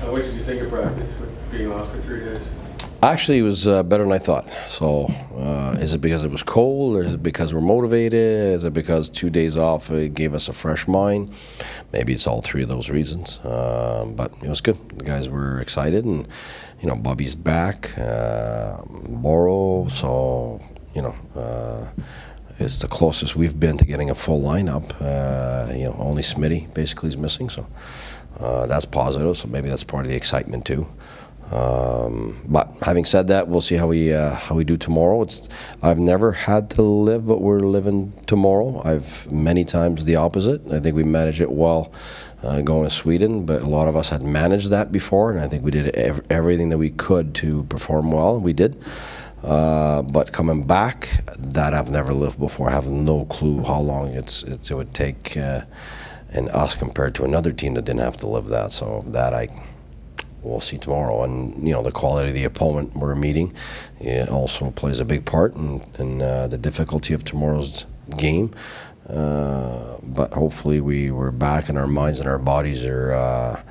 What did you think of practice with being off for 3 days? Actually, it was better than I thought. So, is it because it was cold, or is it because we're motivated? Is it because 2 days off gave us a fresh mind? Maybe it's all three of those reasons. But it was good. The guys were excited, and Bobby's back, Boro. So it's the closest we've been to getting a full lineup. Only Smitty basically is missing, so that's positive. So maybe that's part of the excitement too. But having said that, we'll see how we do tomorrow. I've never had to live what we're living tomorrow. I've many times the opposite. I think we managed it well going to Sweden, but a lot of us had managed that before, and I think we did everything that we could to perform well, and we did. But coming back, that I've never lived before. I have no clue how long it would take, and us compared to another team that didn't have to live that. So that we'll see tomorrow. And the quality of the opponent we're meeting also plays a big part in the difficulty of tomorrow's game. But hopefully we're back, and our minds and our bodies are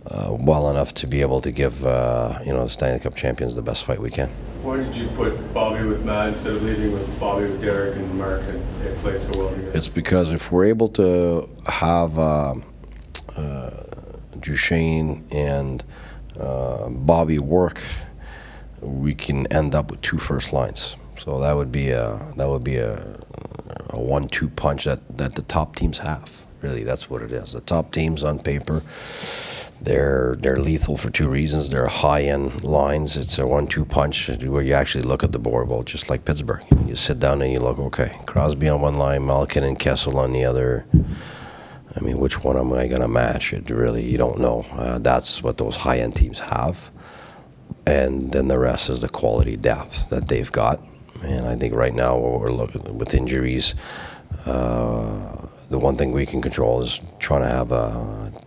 well enough to be able to give the Stanley Cup champions the best fight we can. Why did you put Bobby with Matt instead of leading with Bobby with Derek and Mark, and they played so well together? It's because if we're able to have Duchesne and Bobby work, we can end up with 2 first lines. So that would be a 1-2 punch that the top teams have. Really, that's what it is. The top teams on paper, they're lethal for 2 reasons. They're high-end lines. It's a 1-2 punch where you actually look at the board. Well, just like Pittsburgh, you sit down and you look. Okay, Crosby on one line, Malkin and Kessel on the other. I mean, which one am I going to match? You don't know. That's what those high-end teams have. And then the rest is the quality depth that they've got. And I think right now, what we're looking with injuries, the one thing we can control is trying to have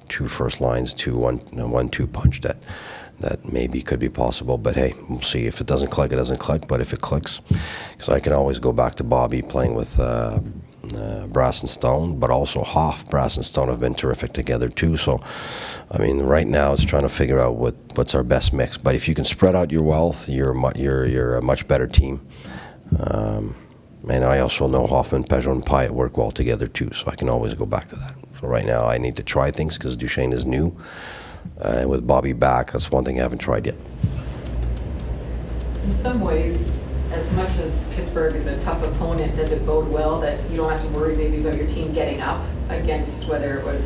2 first lines, 1-2 punch that maybe could be possible. But hey, we'll see. If it doesn't click, it doesn't click. But if it clicks, because I can always go back to Bobby playing with Brass and Stone, but also Hoff. Brass and Stone have been terrific together too. So, I mean, right now it's trying to figure out what's our best mix. But if you can spread out your wealth, you're a much better team. And I also know Hoffman, Peugeot, and Pyatt work well together too, so I can always go back to that. So right now I need to try things because Duchesne is new. And with Bobby back, that's one thing I haven't tried yet. In some ways, as much as Pittsburgh is a tough opponent, does it bode well that you don't have to worry maybe about your team getting up against whether it was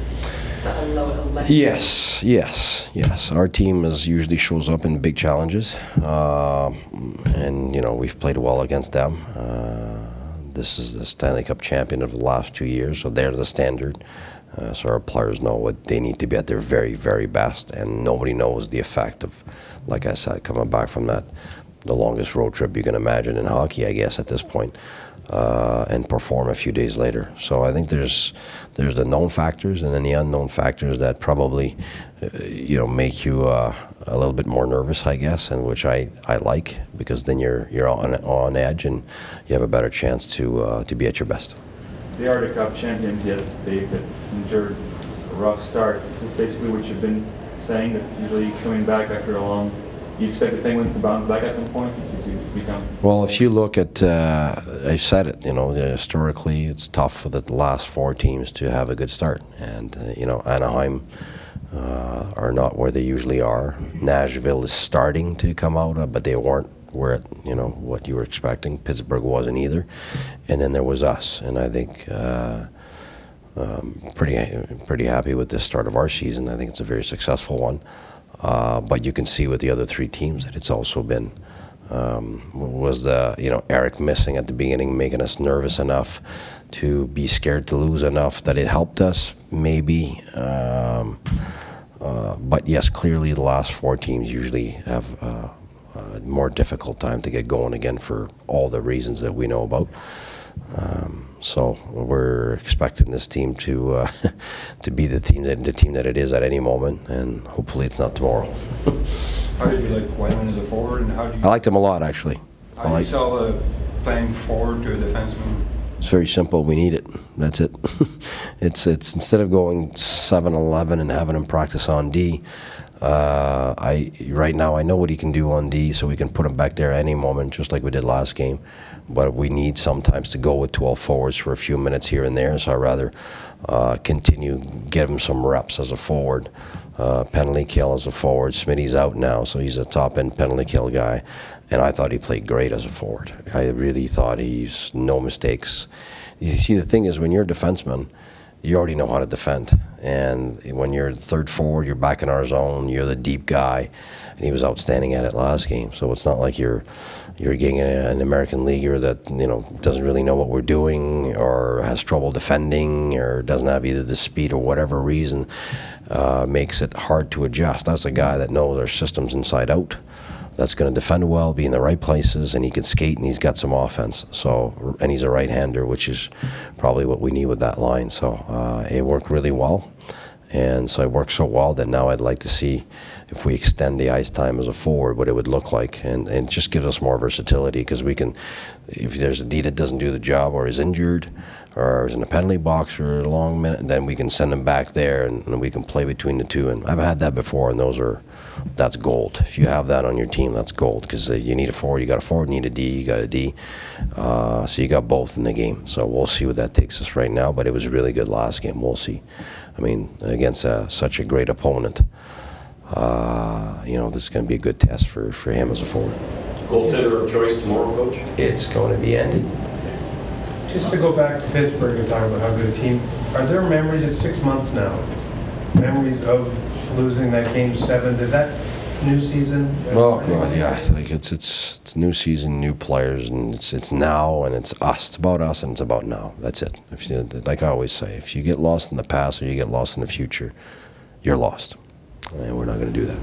a low? Yes. Our team usually shows up in big challenges, and we've played well against them. This is the Stanley Cup champion of the last 2 years, so they're the standard. So our players know what they need to be at their very, very best, and nobody knows the effect of, like I said, coming back from the longest road trip you can imagine in hockey, I guess, at this point, and perform a few days later. So I think there's the known factors and then the unknown factors that probably make you a little bit more nervous, I guess, and which I like, because then you're on edge and you have a better chance to be at your best. The Arctic Cup champions, yet they've endured a rough start. Is it basically what you've been saying, that usually coming back after a long? You expect the Penguins to bounce back at some point? Well, if you look at, I said it, historically it's tough for the last 4 teams to have a good start. And, Anaheim are not where they usually are. Nashville is starting to come out, but they weren't where, what you were expecting. Pittsburgh wasn't either. And then there was us. And I think pretty happy with this start of our season. I think it's a very successful one. But you can see with the other 3 teams that it's also been Eric missing at the beginning, making us nervous enough to be scared to lose enough that it helped us, maybe. But yes, clearly the last 4 teams usually have a more difficult time to get going again for all the reasons that we know about. So we're expecting this team to be the team that it is at any moment, and hopefully it's not tomorrow. How did you like Wyman as a forward, and how do you? I liked him a lot, actually. How do you sell playing forward to a defenseman? It's very simple. We need it. That's it. It's instead of going 7-11 and having him practice on D, Right now, I know what he can do on D, so we can put him back there any moment, just like we did last game. But we need sometimes to go with 12 forwards for a few minutes here and there, so I'd rather continue, give him some reps as a forward. Penalty kill as a forward. Smitty's out now, so he's a top-end penalty kill guy. And I thought he played great as a forward. I really thought he's no mistakes. You see, the thing is, when you're a defenseman, you already know how to defend. And when you're third forward, you're back in our zone, you're the deep guy. And he was outstanding at it last game. So it's not like you're getting an American leaguer that, you know, doesn't really know what we're doing or has trouble defending or doesn't have either the speed or whatever reason makes it hard to adjust. That's a guy that knows our systems inside out, that's going to defend well, be in the right places, and he can skate, and he's got some offense. So, and he's a right-hander, which is probably what we need with that line. So it worked really well, and so it worked so well that now I'd like to see if we extend the ice time as a forward, what it would look like, and it just gives us more versatility because we can, if there's a D that doesn't do the job or is injured or is in a penalty box for a long minute, then we can send him back there and we can play between the two. And I've had that before, and that's gold. If you have that on your team, that's gold because you need a forward, you got a forward, you need a D, you got a D. So you got both in the game. So we'll see what that takes us right now, but it was really good last game. We'll see. I mean, against such a great opponent. You know, this is going to be a good test for him as a forward. Goaltender of choice tomorrow, Coach? It's going to be Andy. Just to go back to Pittsburgh and talk about how good a team, are there memories, it's 6 months now, memories of losing that game 7? Is that new season? Oh God, yeah. It's like it's new season, new players, and it's now and it's us. It's about us and it's about now. That's it. If you, like I always say, if you get lost in the past or you get lost in the future, you're lost. And we're not going to do that.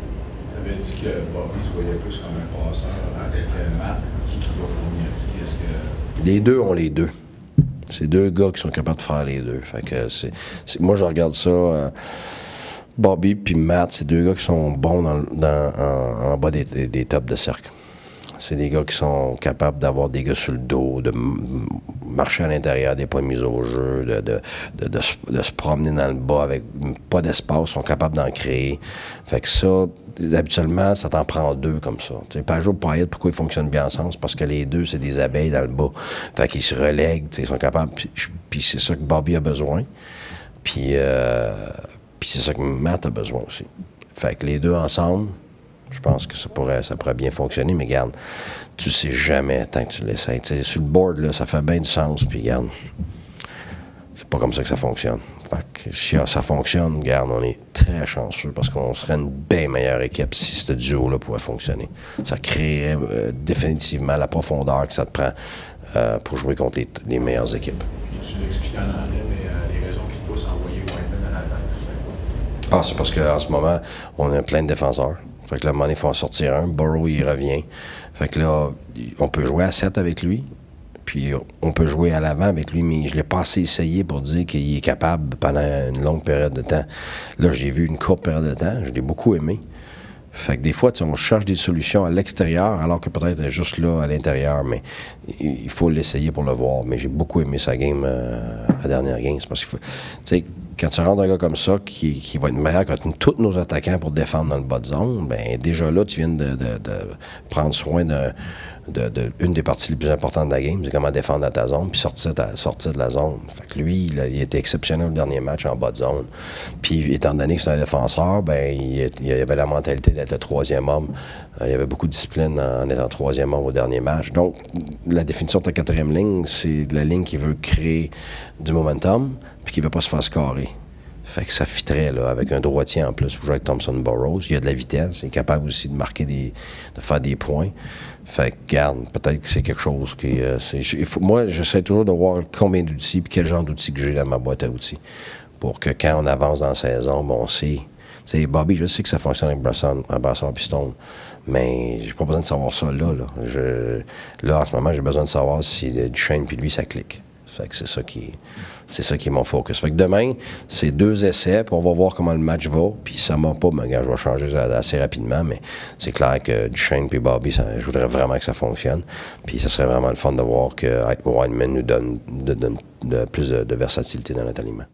Tu avais dit que Bobby se voyait plus comme un passeur avec Matt qui va fournir. Est-ce que... Les deux ont les deux. C'est deux gars qui sont capables de faire les deux. Fait que moi, je regarde ça. Bobby puis Matt, c'est deux gars qui sont bons en bas des tops de cercle. C'est des gars qui sont capables d'avoir des gars sur le dos, de marcher à l'intérieur des points de mise au jeu, de se promener dans le bas avec pas d'espace, sont capables d'en créer. Fait que ça, habituellement, ça t'en prend deux comme ça. Tu sais, Pajot et Payet, pourquoi ils fonctionnent bien ensemble? C'est parce que les deux, c'est des abeilles dans le bas. Fait qu'ils se relèguent, ils sont capables. Puis c'est ça que Bobby a besoin. Puis c'est ça que Matt a besoin aussi. Fait que les deux ensemble, je pense que ça pourrait bien fonctionner, mais regarde, tu sais jamais tant que tu l'essayes. Sur le board, là, ça fait bien du sens, puis regarde, c'est pas comme ça que ça fonctionne. Fait que si ça fonctionne, regarde, on est très chanceux parce qu'on serait une bien meilleure équipe si ce duo-là pouvait fonctionner. Ça créerait définitivement la profondeur que ça te prend pour jouer contre les meilleures équipes. Puis tu l'expliques en anglais, mais les raisons qui te poussent à envoyer Whiteman à l'attaque, c'est parce qu'en ce moment, on a plein de défenseurs. Fait que là, à un moment donné, il faut en sortir un. Burrow, il revient. Fait que là, on peut jouer à 7 avec lui, puis on peut jouer à l'avant avec lui, mais je l'ai pas assez essayé pour dire qu'il est capable pendant une longue période de temps. Là, j'ai vu une courte période de temps. Je l'ai beaucoup aimé. Fait que des fois, on cherche des solutions à l'extérieur, alors que peut-être elle est juste là, à l'intérieur, mais il faut l'essayer pour le voir. Mais j'ai beaucoup aimé sa game, la dernière game. C'est parce qu'il faut... Tu sais, quand tu rentres un gars comme ça, qui va être meilleur que tous nos attaquants pour défendre dans le bas de zone, bien, déjà là, tu viens de prendre soin d'une des parties les plus importantes de la game, c'est comment défendre dans ta zone, puis sortir de la zone. Fait que lui, il était exceptionnel au dernier match en bas de zone. Puis, étant donné que c'est un défenseur, bien, il avait la mentalité d'être le troisième homme. Il y avait beaucoup de discipline en étant troisième homme au dernier match. Donc, la définition de ta quatrième ligne, c'est de la ligne qui veut créer du momentum, puis qui ne veut pas se faire scorer. Fait que ça fitterait là, avec un droitier en plus pour jouer avec Thompson-Burroughs. Il a de la vitesse, il est capable aussi de marquer de faire des points. Fait que, regarde, peut-être que c'est quelque chose qui... moi, j'essaie toujours de voir combien d'outils et quel genre d'outils que j'ai dans ma boîte à outils. Pour que quand on avance dans la saison, on sait... Tu sais, Bobby, je sais que ça fonctionne avec Brasson Piston, mais j'ai pas besoin de savoir ça là. Là, en ce moment, j'ai besoin de savoir si Duchesne puis lui, ça clique. Fait que c'est ça qui est mon focus. Fait que demain, c'est 2 essais, puis on va voir comment le match va. Puis ça m'a pas, mais je vais changer assez rapidement, mais c'est clair que Duchesne puis Bobby, je voudrais vraiment que ça fonctionne. Puis ça serait vraiment le fun de voir que Wineman nous donne plus de versatilité dans notre alignement.